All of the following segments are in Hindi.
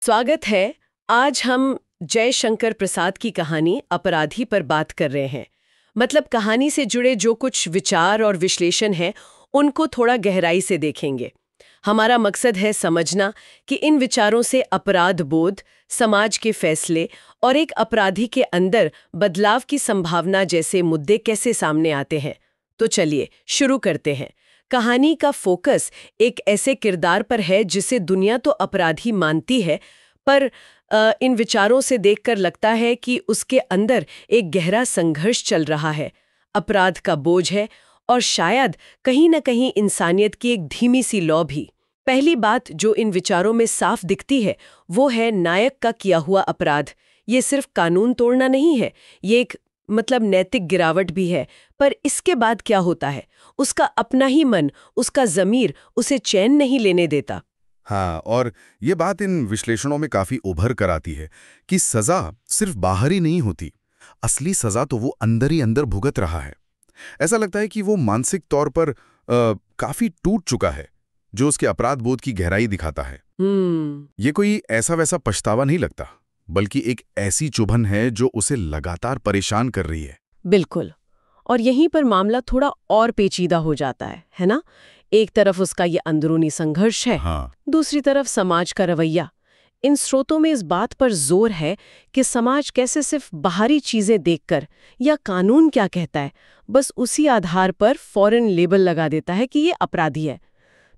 स्वागत है। आज हम जयशंकर प्रसाद की कहानी अपराधी पर बात कर रहे हैं। मतलब कहानी से जुड़े जो कुछ विचार और विश्लेषण हैं, उनको थोड़ा गहराई से देखेंगे। हमारा मकसद है समझना कि इन विचारों से अपराध बोध, समाज के फैसले और एक अपराधी के अंदर बदलाव की संभावना जैसे मुद्दे कैसे सामने आते हैं। तो चलिए शुरू करते हैं। कहानी का फोकस एक ऐसे किरदार पर है जिसे दुनिया तो अपराधी मानती है, पर इन विचारों से देखकर लगता है कि उसके अंदर एक गहरा संघर्ष चल रहा है। अपराध का बोझ है और शायद कहीं न कहीं इंसानियत की एक धीमी सी लौ भी। पहली बात जो इन विचारों में साफ दिखती है वो है नायक का किया हुआ अपराध। ये सिर्फ कानून तोड़ना नहीं है, ये एक नैतिक गिरावट भी है। पर इसके बाद क्या होता है? उसका अपना ही मन, उसका ज़मीर उसे चैन नहीं लेने देता। हाँ, और ये बात इन विश्लेषणों में काफी उभर कर आती है कि सजा सिर्फ बाहर ही नहीं होती, असली सजा तो वो अंदर ही अंदर भुगत रहा है। ऐसा लगता है कि वो मानसिक तौर पर काफी टूट चुका है, जो उसके अपराध बोध की गहराई दिखाता है। ये कोई ऐसा वैसा पछतावा नहीं लगता, बल्कि एक ऐसी चुभन है जो उसे लगातार परेशान कर रही है। बिल्कुल। और यहीं पर मामला थोड़ा और पेचीदा हो जाता है ना? एक तरफ उसका ये अंदरूनी संघर्ष है, हाँ। दूसरी तरफ समाज का रवैया। इन स्रोतों में इस बात पर जोर है कि समाज कैसे सिर्फ बाहरी चीजें देखकर या कानून क्या कहता है, बस उसी आधार पर फौरन लेबल लगा देता है कि ये अपराधी है।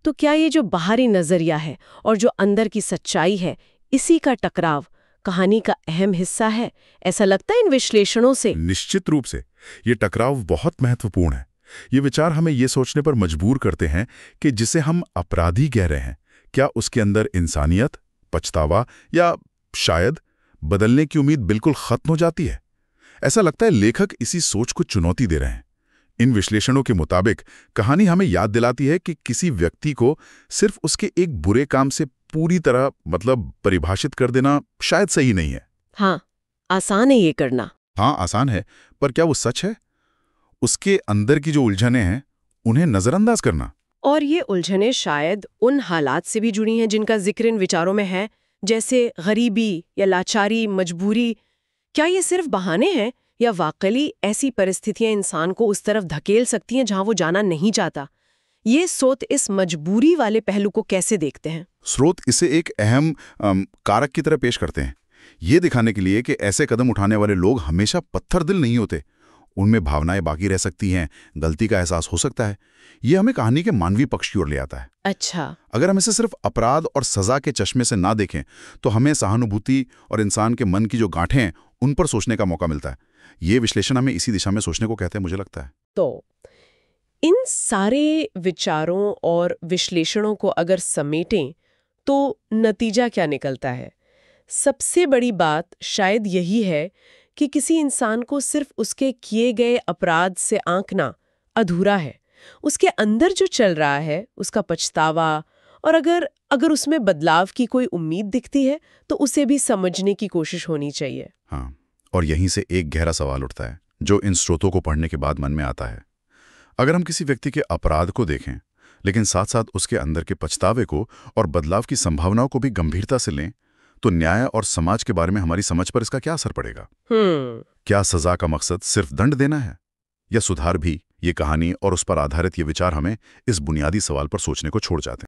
तो क्या ये जो बाहरी नजरिया है और जो अंदर की सच्चाई है, इसी का टकराव कहानी का अहम हिस्सा है? ऐसा लगता है इन विश्लेषणों से। निश्चित रूप से ये टकराव बहुत महत्वपूर्ण है। ये विचार हमें ये सोचने पर मजबूर करते हैं कि जिसे हम अपराधी कह रहे हैं, क्या उसके अंदर इंसानियत, पछतावा या शायद बदलने की उम्मीद बिल्कुल खत्म हो जाती है। ऐसा लगता है लेखक इसी सोच को चुनौती दे रहे हैं। इन विश्लेषणों के मुताबिक कहानी हमें याद दिलाती है कि किसी व्यक्ति को सिर्फ उसके एक बुरे काम से पूरी तरह परिभाषित कर देना शायद सही नहीं है। हाँ, आसान है ये करना। हाँ, आसान है, पर क्या वो सच है? उसके अंदर की जो उलझनें हैं, उन्हें नजरअंदाज करना। और ये उलझनें शायद उन हालात से भी जुड़ी हैं जिनका जिक्र इन विचारों में है, जैसे गरीबी या लाचारी, मजबूरी। क्या ये सिर्फ बहाने हैं या वाकई ऐसी परिस्थितियां इंसान को उस तरफ धकेल सकती हैं जहां वो जाना नहीं चाहता? ये स्रोत इस मजबूरी वाले पहलू को कैसे देखते हैं? स्रोत इसे एक अहम कारक की तरह पेश करते हैं, ये दिखाने के लिए कि ऐसे कदम उठाने वाले लोग हमेशा पत्थर दिल नहीं होते। उनमें भावनाएं बाकी रह सकती हैं, गलती का एहसास हो सकता है। ये हमें कहानी के मानवीय पक्ष की ओर ले आता है। अच्छा। अगर हम इसे सिर्फ अपराध और सजा के चश्मे से ना देखें, तो हमें सहानुभूति और इंसान के मन की जो गांठें हैं, उन पर सोचने का मौका मिलता है। ये विश्लेषण हमें इसी दिशा में सोचने को कहते हैं, मुझे लगता है। तो इन सारे विचारों और विश्लेषणों को अगर समेटें तो नतीजा क्या निकलता है? सबसे बड़ी बात शायद यही है कि किसी इंसान को सिर्फ उसके किए गए अपराध से आंकना अधूरा है। उसके अंदर जो चल रहा है, उसका पछतावा, और अगर उसमें बदलाव की कोई उम्मीद दिखती है तो उसे भी समझने की कोशिश होनी चाहिए। हाँ, और यहीं से एक गहरा सवाल उठता है जो इन स्रोतों को पढ़ने के बाद मन में आता है। अगर हम किसी व्यक्ति के अपराध को देखें, लेकिन साथ साथ उसके अंदर के पछतावे को और बदलाव की संभावनाओं को भी गंभीरता से लें, तो न्याय और समाज के बारे में हमारी समझ पर इसका क्या असर पड़ेगा? क्या सजा का मकसद सिर्फ दंड देना है या सुधार भी? ये कहानी और उस पर आधारित ये विचार हमें इस बुनियादी सवाल पर सोचने को छोड़ जाते हैं।